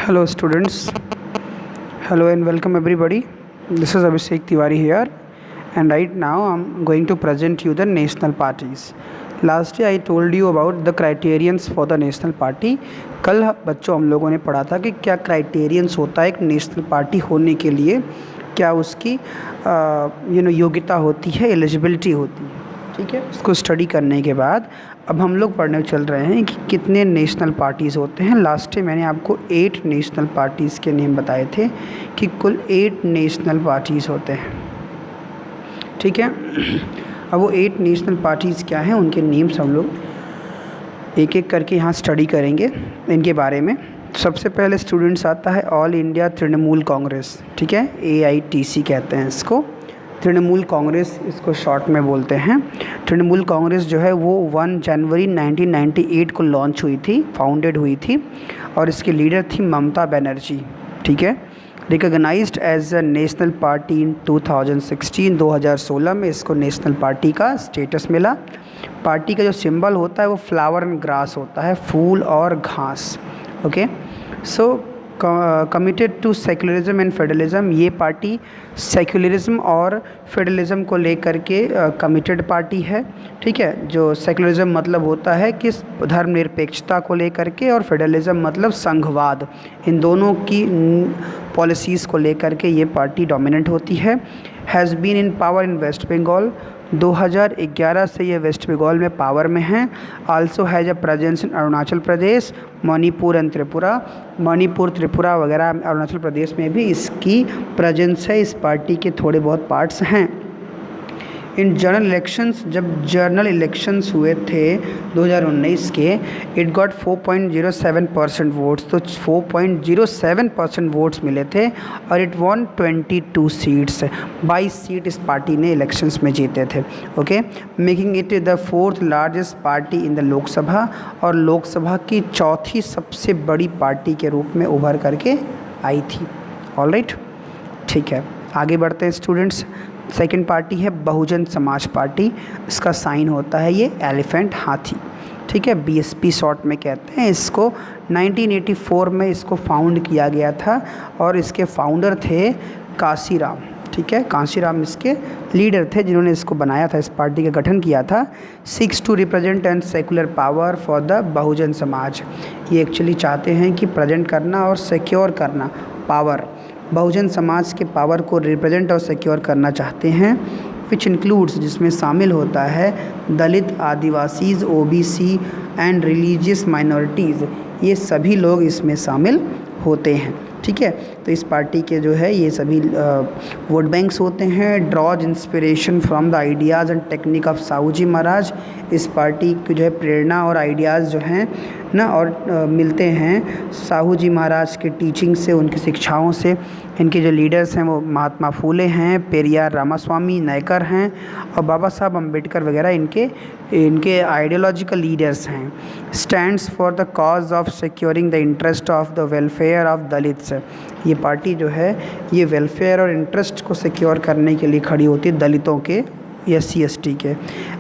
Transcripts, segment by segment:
Hello students, hello and welcome everybody. This is Abhishek Tiwari here, and right now I'm going to present you the national parties. Last day I told you about the criterions for the national party. कल बच्चों हम लोगों ने पढ़ा था कि क्या criterions होता है एक नेशनल पार्टी होने के लिए, क्या उसकी योग्यता होती है, एलिजिबिलिटी होती है। ठीक है, इसको स्टडी करने के बाद अब हम लोग पढ़ने चल रहे हैं कि कितने नेशनल पार्टीज़ होते हैं। लास्ट टाइम मैंने आपको 8 नेशनल पार्टीज़ के नेम बताए थे कि कुल 8 नेशनल पार्टीज़ होते हैं। ठीक है, अब वो 8 नेशनल पार्टीज़ क्या हैं, उनके नेम्स हम लोग एक एक करके यहाँ स्टडी करेंगे इनके बारे में। सबसे पहले स्टूडेंट्स आता है ऑल इंडिया तृणमूल कांग्रेस। ठीक है, AITC कहते हैं इसको, तृणमूल कांग्रेस इसको शॉर्ट में बोलते हैं। तृणमूल कांग्रेस जो है वो 1 जनवरी 1998 को लॉन्च हुई थी, फाउंडेड हुई थी, और इसकी लीडर थी ममता बनर्जी। ठीक है, recognised as a national party in 2016 में इसको नेशनल पार्टी का स्टेटस मिला। पार्टी का जो सिंबल होता है वो फ्लावर एंड ग्रास होता है, फूल और घास। Okay, so committed to secularism and federalism, ये पार्टी सेक्युलरिज्म और फेडरलिज्म को लेकर के कमिटेड पार्टी है। ठीक है, जो सेक्युलरिज्म मतलब होता है कि धर्मनिरपेक्षता को लेकर के, और फेडरलिज्म मतलब संघवाद, इन दोनों की पॉलिसीज़ को लेकर के ये पार्टी डोमिनेंट होती है। Has been in power in West Bengal, 2011 से ये वेस्ट बंगाल में पावर में हैं। Also has a presence in Arunachal Pradesh, Manipur and Tripura. Manipur, Tripura वगैरह अरुणाचल प्रदेश में भी इसकी प्रेजेंस है। इस पार्टी के थोड़े बहुत पार्ट्स हैं। इन जनरल इलेक्शंस, जब जनरल इलेक्शंस हुए थे 2019 के, इट गॉट 4.07% वोट्स, तो 4.07% वोट्स मिले थे, और इट वॉन 22 सीट्स, 22 सीट इस पार्टी ने इलेक्शंस में जीते थे। Okay, making it the 4th largest party in the Lok Sabha, और लोकसभा की 4थी सबसे बड़ी पार्टी के रूप में उभर करके आई थी। ऑलराइट, ठीक है, आगे बढ़ते हैं स्टूडेंट्स। सेकंड पार्टी है बहुजन समाज पार्टी, इसका साइन होता है ये एलिफेंट, हाथी। ठीक है, BSP शॉर्ट में कहते हैं इसको। 1984 में इसको फाउंड किया गया था, और इसके फाउंडर थे कांशीराम। ठीक है, कांशीराम इसके लीडर थे जिन्होंने इसको बनाया था, इस पार्टी का गठन किया था। 6 to represent and secular power for the Bahujan Samaj, ये एक्चुअली चाहते हैं कि प्रेजेंट करना और सिक्योर करना पावर, बहुजन समाज के पावर को रिप्रेजेंट और सिक्योर करना चाहते हैं। विच इंक्लूड्स, जिसमें शामिल होता है दलित, आदिवासीज़, OBC एंड रिलीजियस माइनॉरिटीज़, ये सभी लोग इसमें शामिल होते हैं। ठीक है, तो इस पार्टी के जो है ये सभी वोट बैंक्स होते हैं। Draws inspiration from the ideas and technique of Sahu ji Maharaj, इस पार्टी की जो है प्रेरणा और आइडियाज़ जो हैं ना, और मिलते हैं साहू जी महाराज के टीचिंग से, उनकी शिक्षाओं से। इनके जो लीडर्स हैं वो महात्मा फूले हैं, पेरियार रामास्वामी नायकर हैं, और बाबा साहब अम्बेडकर वगैरह इनके आइडियोलॉजिकल लीडर्स हैं। Stands for the cause of securing the interest of the welfare of Dalits, ये पार्टी जो है ये वेलफेयर और इंटरेस्ट को सिक्योर करने के लिए खड़ी होती है, दलितों के, SC ST के,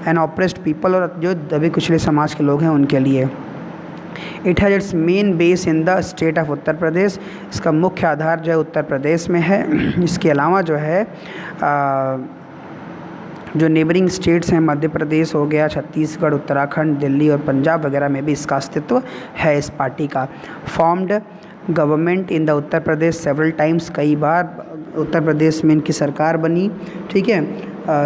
एंड ऑप्रेस्ड पीपल, और जो दबे कुचले समाज के लोग हैं उनके लिए। It has its main base in the state of Uttar Pradesh, इसका मुख्य आधार जो है उत्तर प्रदेश में है। इसके अलावा जो है जो नेबरिंग स्टेट्स हैं, मध्य प्रदेश हो गया, छत्तीसगढ़, उत्तराखंड, दिल्ली और पंजाब वगैरह में भी इसका अस्तित्व है इस पार्टी का। Formed government in the Uttar Pradesh several times, कई बार उत्तर प्रदेश में इनकी सरकार बनी। ठीक है,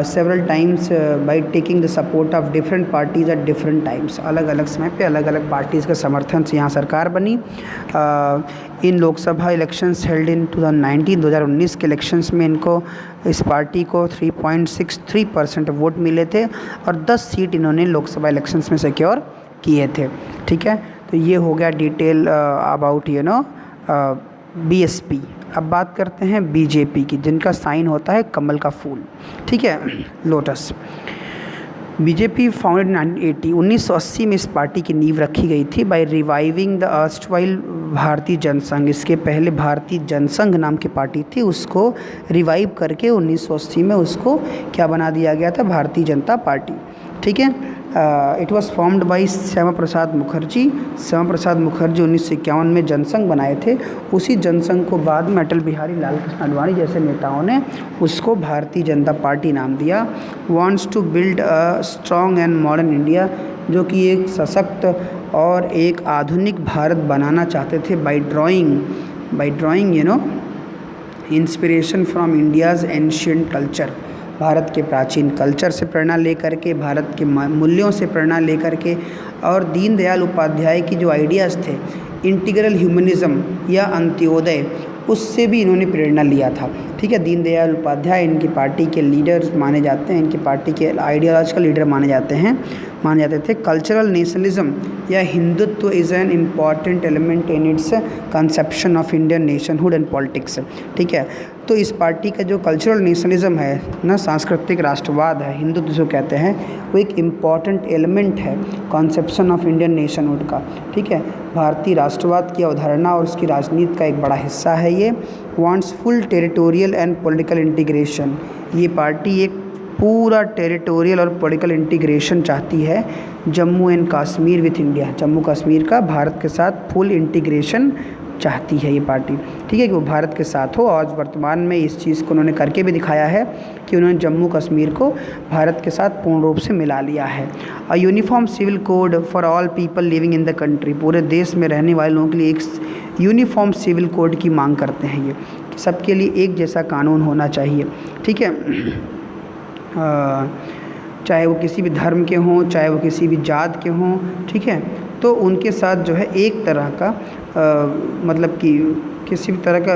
several times by taking the support of different parties at different times, अलग अलग समय पे अलग अलग पार्टीज़ के समर्थन से यहाँ सरकार बनी। इन लोकसभा इलेक्शंस हेल्ड इन 2019 के इलेक्शंस में इनको, इस पार्टी को 3.63% वोट मिले थे, और 10 सीट इन्होंने लोकसभा इलेक्शंस में सिक्योर किए थे। ठीक है, तो ये हो गया डिटेल अबाउट BSP। अब बात करते हैं BJP की, जिनका साइन होता है कमल का फूल। ठीक है, लोटस। BJP फाउंडेड 1980 में इस पार्टी की नींव रखी गई थी बाय रिवाइविंग द अर्स्टवाइल भारतीय जनसंघ। इसके पहले भारतीय जनसंघ नाम की पार्टी थी, उसको रिवाइव करके 1980 में उसको क्या बना दिया गया था, भारतीय जनता पार्टी। ठीक है, it was formed by Shyama Prasad Mukherjee. Shyama Prasad Mukherjee 1951 में जनसंघ बनाए थे। उसी जनसंघ को बाद में अटल बिहारी लाल कृष्ण आडवाणी जैसे नेताओं ने उसको भारतीय जनता पार्टी नाम दिया। Wants to build a strong and modern India, जो कि एक सशक्त और एक आधुनिक भारत बनाना चाहते थे by drawing inspiration from India's ancient culture. Bharat के प्राचीन कल्चर से प्रेरणा लेकर के, भारत के मूल्यों से प्रेरणा लेकर के, और दीनदयाल उपाध्याय की जो आइडियाज़ थे, इंटीग्रल ह्यूमनिज़्म या अंत्योदय, उससे भी इन्होंने प्रेरणा लिया था। ठीक है, दीनदयाल उपाध्याय इनकी पार्टी के लीडर्स माने जाते हैं, इनकी पार्टी के आइडियोलॉजिकल लीडर माने जाते थे। कल्चरल नेशनलिज्म या Hindutva is an important element in its conception of Indian nationhood and politics. ठीक है, तो इस पार्टी का जो कल्चरल नेशनलिज्म है ना, सांस्कृतिक राष्ट्रवाद है, हिंदुत्व जिसको कहते हैं, वो एक इम्पॉर्टेंट एलिमेंट है कॉन्सेप्शन ऑफ इंडियन नेशनहुड का। ठीक है, भारतीय राष्ट्रवाद की अवधारणा और उसकी राजनीति का एक बड़ा हिस्सा है ये। Wants full territorial and political integration, ये पार्टी एक पूरा टेरिटोरियल और पॉलिटिकल इंटीग्रेशन चाहती है Jammu and Kashmir with India. Jammu Kashmir का भारत के साथ फुल इंटीग्रेशन चाहती है ये पार्टी। ठीक है, कि वो भारत के साथ हो। आज वर्तमान में इस चीज़ को उन्होंने करके भी दिखाया है कि उन्होंने जम्मू कश्मीर को भारत के साथ पूर्ण रूप से मिला लिया है। A uniform civil code for all people living in the country, पूरे देश में रहने वाले लोगों के लिए एक यूनिफॉर्म सिविल कोड की मांग करते हैं ये, कि सबके लिए एक जैसा कानून होना चाहिए। ठीक है, चाहे वो किसी भी धर्म के हों, चाहे वो किसी भी जात के हों। ठीक है, तो उनके साथ जो है एक तरह का मतलब कि किसी भी तरह का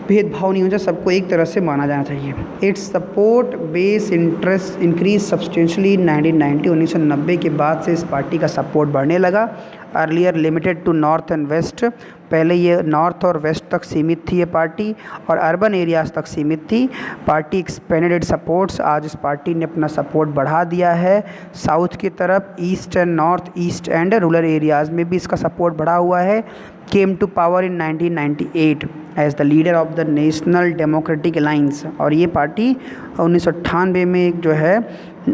भेदभाव नहीं होना चाहिए, सबको एक तरह से माना जाना चाहिए। Its support base interest increase substantially in 1990 के बाद से इस पार्टी का सपोर्ट बढ़ने लगा। Earlier limited to north and west, पहले ये नॉर्थ और वेस्ट तक सीमित थी ये पार्टी और अर्बन एरियाज़ तक सीमित थी। पार्टी एक्सपेंडेड इट सपोर्ट्स, आज इस पार्टी ने अपना सपोर्ट बढ़ा दिया है साउथ की तरफ, east and north east and rural areas में भी इसका सपोर्ट बढ़ा हुआ है। Came to power in 1998 as the leader of the national democratic alliance, और ये पार्टी 1998 में एक जो है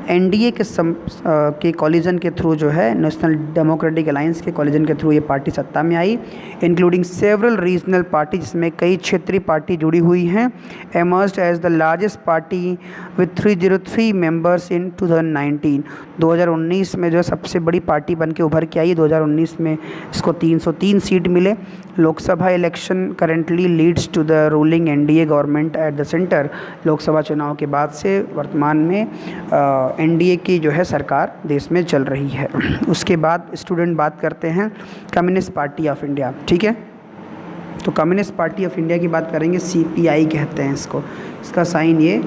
एनडीए के कॉलिजन के थ्रू जो है नेशनल डेमोक्रेटिक अलायंस के कॉलिजन के थ्रू ये पार्टी सत्ता में आई, इंक्लूडिंग सेवरल रीजनल पार्टी, जिसमें कई क्षेत्रीय पार्टी जुड़ी हुई हैं। Emerged as the largest party with 303 members in 2019, 2019 में जो है सबसे बड़ी पार्टी बन के उभर के आई। 2019 में इसको 303 सीट मिले। Lok Sabha election currently leads to the ruling NDA government at the centre, Lok Sabha चुनाव के बाद से वर्तमान में एनडीए की जो है सरकार देश में चल रही है। उसके बाद स्टूडेंट बात करते हैं कम्युनिस्ट पार्टी ऑफ इंडिया। ठीक है, तो कम्युनिस्ट पार्टी ऑफ इंडिया की बात करेंगे, सीपीआई कहते हैं इसको। इसका साइन ये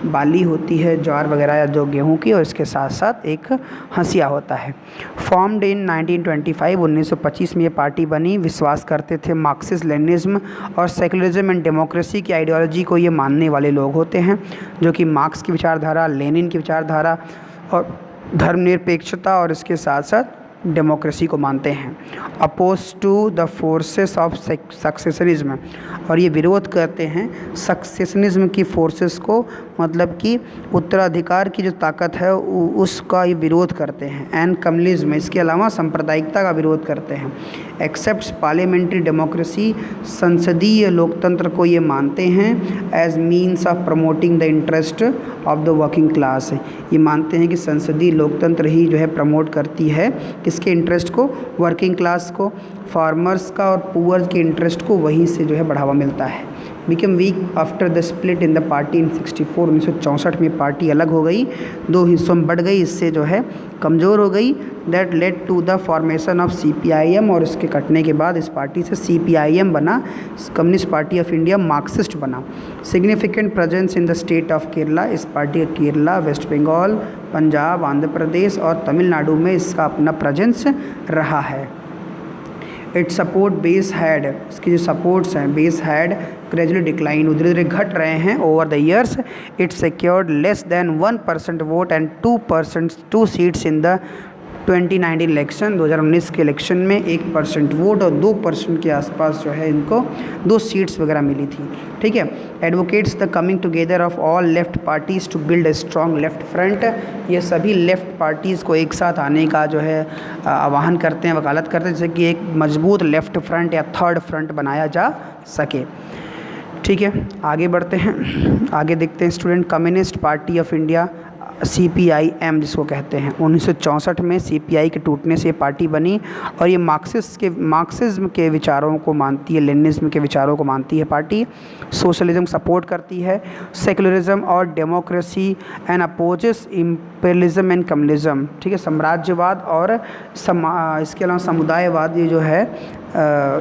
बाली होती है ज्वार वगैरह या जो गेहूं की, और इसके साथ साथ एक हंसिया होता है। फॉर्म्ड इन 1925, 1925 में ये पार्टी बनी। विश्वास करते थे मार्क्सिस्ट लेनिज्म और सेकुलरिज्म एंड डेमोक्रेसी की आइडियोलॉजी को ये मानने वाले लोग होते हैं, जो कि मार्क्स की विचारधारा, लेनिन की विचारधारा और धर्मनिरपेक्षता और इसके साथ साथ डेमोक्रेसी को मानते हैं। Oppose to the forces of secessionism, और ये विरोध करते हैं सक्सेशनिज्म की फोर्सेस को, मतलब कि उत्तराधिकार की जो ताकत है उसका ये विरोध करते हैं। एंड कम्युनिज्म, इसके अलावा सांप्रदायिकता का विरोध करते हैं। एक्सेप्ट्स पार्लियामेंट्री डेमोक्रेसी, संसदीय लोकतंत्र को ये मानते हैं as means of promoting the interest of the working class. ये मानते हैं कि संसदीय लोकतंत्र ही जो है प्रमोट करती है किसके इंटरेस्ट को, वर्किंग क्लास को, फार्मर्स का और पुअर्स के इंटरेस्ट को वहीं से जो है बढ़ावा मिलता है। Become weak after the split in the party इन 64, 1964 में पार्टी अलग हो गई, दो हिस्सों में बढ़ गई, इससे जो है कमज़ोर हो गई। That led to the formation of CPIM, और इसके कटने के बाद इस पार्टी से सीपीआईएम बना, communist party of India Marxist बना। Significant presence in the state of Kerala, इस पार्टी का केरला, वेस्ट बंगाल, पंजाब, आंध्र प्रदेश और तमिलनाडु में इसका अपना प्रेजेंस रहा है। इट सपोर्ट बेस हैड, इसके जो सपोर्ट्स हैं बेस हैड ग्रेजुअली डिक्लाइन, धीरे धीरे घट रहे हैं over the years. It secured less than 1% vote and 2 seats in the 2019 election 2019 के इलेक्शन में 1% वोट और 2% के आसपास जो है इनको 2 सीट्स वगैरह मिली थी। ठीक है। Advocates the coming together of all left parties to build a strong left front. ये सभी लेफ्ट पार्टीज़ को एक साथ आने का जो है आह्वान करते हैं, वकालत करते हैं, जैसे कि एक मजबूत लेफ्ट फ्रंट या थर्ड फ्रंट बनाया जा सके। ठीक है, आगे बढ़ते हैं। आगे देखते हैं student, communist party of India CPIM जिसको कहते हैं, 1964 में CPI के टूटने से ये पार्टी बनी और ये मार्क्सिज्म के विचारों को मानती है, लेनिनिज्म के विचारों को मानती है पार्टी। सोशलिज्म सपोर्ट करती है, सेकुलरिज्म और democracy and opposes imperialism and communism. ठीक है, साम्राज्यवाद और इसके अलावा समुदायवाद ये जो है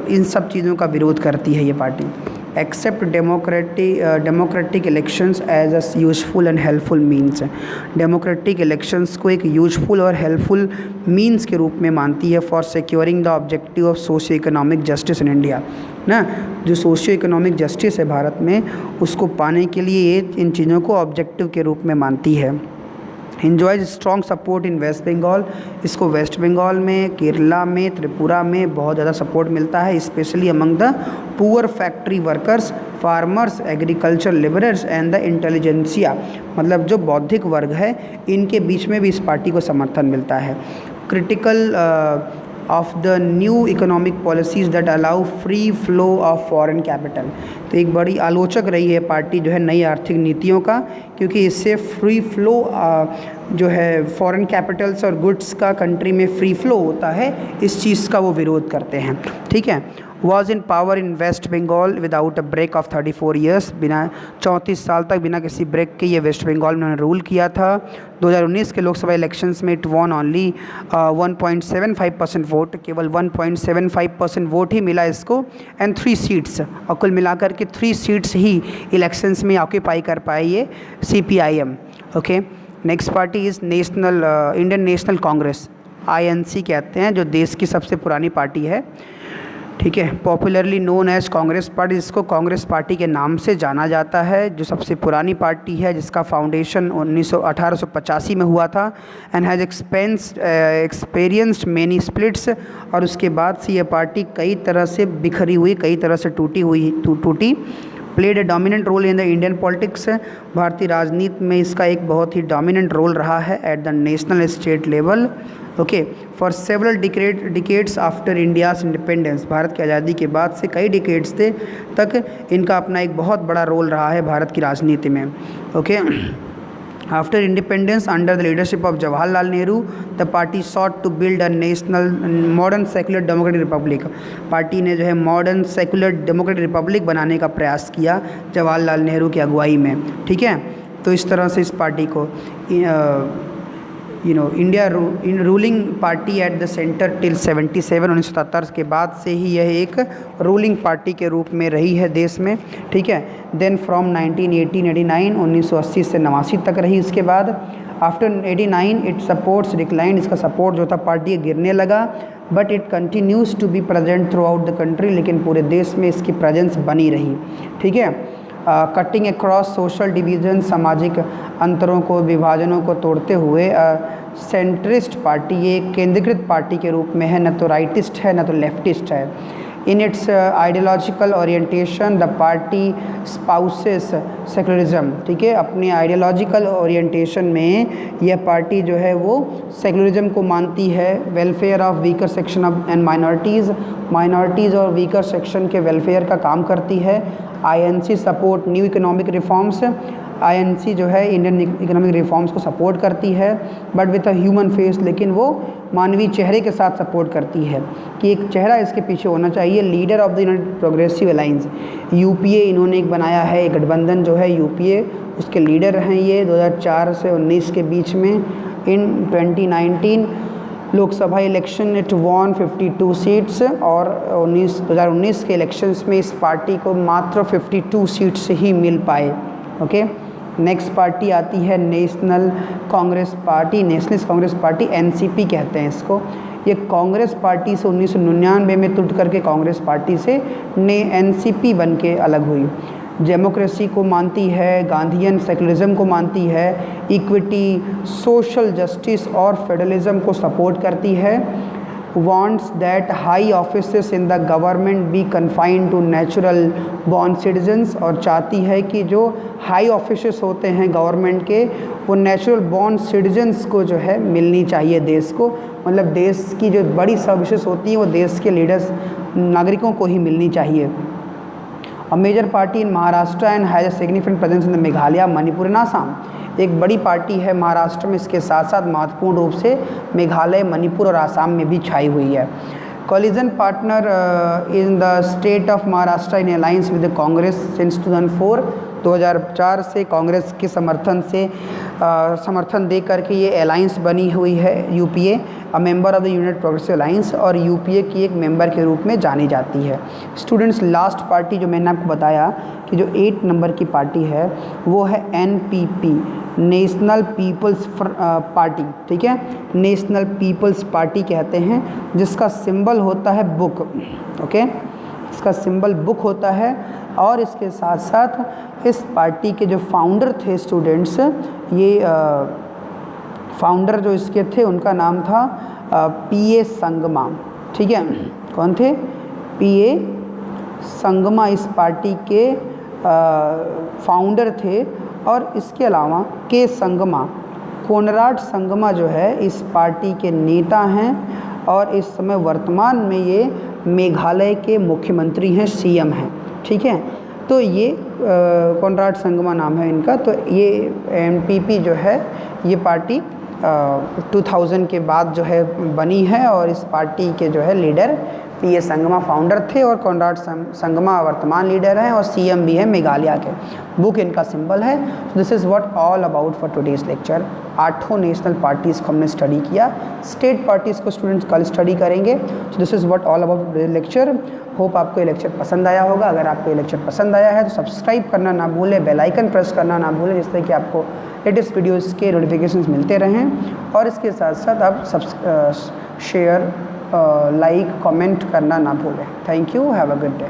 इन सब चीज़ों का विरोध करती है ये party. Accept democratic elections as a useful and helpful means. Democratic elections को एक यूजफुल और हेल्पफुल मीन्स के रूप में मानती है for securing the objective of socio economic justice in India. ना, जो सोशियो इकोनॉमिक जस्टिस है भारत में, उसको पाने के लिए ये इन चीज़ों को ऑब्जेक्टिव के रूप में मानती है। enjoys strong support in West Bengal. इसको वेस्ट बंगाल में, केरला में, त्रिपुरा में बहुत ज़्यादा सपोर्ट मिलता है, specially among the poor factory workers, farmers, agriculture labourers and the intelligentsia. मतलब जो बौद्धिक वर्ग है, इनके बीच में भी इस पार्टी को समर्थन मिलता है। Critical of the new economic policies that allow free flow of foreign capital. तो एक बड़ी आलोचक रही है पार्टी जो है नई आर्थिक नीतियों का, क्योंकि इससे फ्री फ्लो जो है फॉरेन कैपिटल्स और गुड्स का कंट्री में फ्री फ्लो होता है, इस चीज़ का वो विरोध करते हैं। ठीक है। Was in power in West Bengal without a break of 34 years. बिना 34 साल तक बिना किसी ब्रेक के ये वेस्ट बंगाल में उन्होंने रूल किया था। 2019 के लोकसभा इलेक्शंस में इट वॉन ओनली 1.75% वोट, केवल 1.75% वोट ही मिला इसको, एंड 3 सीट्स, और कुल मिलाकर के 3 सीट्स ही इलेक्शंस में ऑक्यूपाई कर पाए ये CPIM। Okay, next party is Indian national Congress, INC कहते हैं, जो देश की सबसे पुरानी पार्टी है। ठीक है, popularly known as Congress party, जिसको कांग्रेस पार्टी के नाम से जाना जाता है, जो सबसे पुरानी पार्टी है, जिसका फाउंडेशन 1885 में हुआ था, and has experienced many splits. और उसके बाद से ये पार्टी कई तरह से बिखरी हुई, कई तरह से टूटी। Played a dominant role in the Indian politics. भारतीय राजनीति में इसका एक बहुत ही डोमिनेंट रोल रहा है at the national state level. Okay, for several decades after India's independence. Bharat की आज़ादी के बाद से कई डिकेड्स तक इनका अपना एक बहुत बड़ा रोल रहा है भारत की राजनीति में। Okay, after independence under the leadership of Jawaharlal Nehru, the party sought to build a national modern secular democratic republic. Party ने जो है मॉडर्न सेकुलर डेमोक्रेटिक रिपब्लिक बनाने का प्रयास किया जवाहरलाल नेहरू की अगुवाई में। ठीक है, तो इस तरह से इस पार्टी को India in ruling party at the centre till 77, 1977 के बाद से ही यह एक रूलिंग पार्टी के रूप में रही है देश में। ठीक है, देन फ्रॉम 1989 1980 से 89 तक रही। इसके बाद आफ्टर 89 इट सपोर्ट्स डिक्लाइन, इसका सपोर्ट जो था पार्टी गिरने लगा, but it continues to be present throughout the country, लेकिन पूरे देश में इसकी प्रेजेंस बनी रही। ठीक है, कटिंग अक्रॉस सोशल डिवीज़न, सामाजिक अंतरों को, विभाजनों को तोड़ते हुए सेंट्रिस्ट पार्टी, ये केंद्रीकृत पार्टी के रूप में है, न तो राइटिस्ट है न तो लेफ्टिस्ट है। In its ideological orientation the party spouses secularism. ठीक है, अपने आइडियोलॉजिकल ओरिएंटेशन में यह पार्टी जो है वो सेकुलरिज्म को मानती है। Welfare of weaker section of and minorities और वीकर सेक्शन के वेलफेयर का काम करती है। INC support new economic reforms. INC जो है इंडियन इकोनॉमिक रिफॉर्म्स को सपोर्ट करती है, but with a human face, लेकिन वो मानवीय चेहरे के साथ सपोर्ट करती है कि एक चेहरा इसके पीछे होना चाहिए। Leader of the United progressive alliance, UPA इन्होंने एक बनाया है, एक गठबंधन जो है UPA, उसके लीडर हैं ये 2004 से 19 के बीच में। In 2019 Lok Sabha election it won 52 seats, और 2019 के इलेक्शंस में इस पार्टी को मात्र 52 सीट्स ही मिल पाए। ओके, नेक्स्ट पार्टी आती है national Congress party, nationalist Congress party, NCP कहते हैं इसको। ये कांग्रेस पार्टी से 1999 में टूट करके कांग्रेस पार्टी से NCP बन के अलग हुई। डेमोक्रेसी को मानती है, गांधीयन सेकुलरिज्म को मानती है, इक्विटी, सोशल जस्टिस और फेडरलिज्म को सपोर्ट करती है, wants that high offices in the government be confined to natural born citizens, और चाहती है कि जो हाई ऑफिसेस होते हैं गवर्नमेंट के वो नेचुरल बॉर्न सिटीजन्स को जो है मिलनी चाहिए देश को, मतलब देश की जो बड़ी सर्विसेज होती हैं वो देश के लीडर्स नागरिकों को ही मिलनी चाहिए। A major party in Maharashtra and has a significant presence in the Meghalaya, Manipur and Assam, एक बड़ी पार्टी है महाराष्ट्र में, इसके साथ साथ महत्वपूर्ण रूप से मेघालय, मणिपुर और आसाम में भी छाई हुई है। Collision partner in the state of Maharashtra in alliance with Congress since 2004, 2004 से कांग्रेस के समर्थन दे करके ये अलायंस बनी हुई है UPA, a member of the United progressive alliance, और यूपीए की एक मेंबर के रूप में जानी जाती है। स्टूडेंट्स, लास्ट पार्टी जो मैंने आपको बताया कि जो 8 नंबर की पार्टी है वो है एनपीपी, नेशनल पीपल्स पार्टी, ठीक है, नेशनल पीपल्स पार्टी कहते हैं, जिसका सिंबल होता है बुक, ओके, इसका सिंबल बुक होता है। और इसके साथ साथ इस पार्टी के जो फाउंडर थे स्टूडेंट्स, ये फाउंडर जो इसके थे उनका नाम था पीए संगमा, ठीक है, कौन थे? पीए संगमा इस पार्टी के फाउंडर थे। और इसके अलावा के संगमा, कोनराड संगमा जो है इस पार्टी के नेता हैं और इस समय वर्तमान में ये मेघालय के मुख्यमंत्री हैं, सीएम हैं, ठीक है। तो ये कोनराड संगमा नाम है इनका। तो ये एनपीपी जो है ये पार्टी 2000 के बाद जो है बनी है और इस पार्टी के जो है लीडर पीए संगमा फाउंडर थे और कोनराड संगमा वर्तमान लीडर हैं और सीएम भी है मेघालय के। बुक इनका सिंबल है। This is what all about for today's lecture. 8 national parties को हमने स्टडी किया, स्टेट पार्टीज़ को स्टूडेंट्स कल स्टडी करेंगे। So this is what all about today's lecture. Hope आपको ये लेक्चर पसंद आया होगा। अगर आपको ये लेक्चर पसंद आया है तो सब्सक्राइब करना ना भूलें, बेल आइकन प्रेस करना ना भूलें, जिससे कि आपको लेटेस्ट वीडियोज़ के नोटिफिकेशंस मिलते रहें। और इसके साथ साथ आप शेयर, लाइक, कमेंट करना ना भूलें। Thank you, have a good day.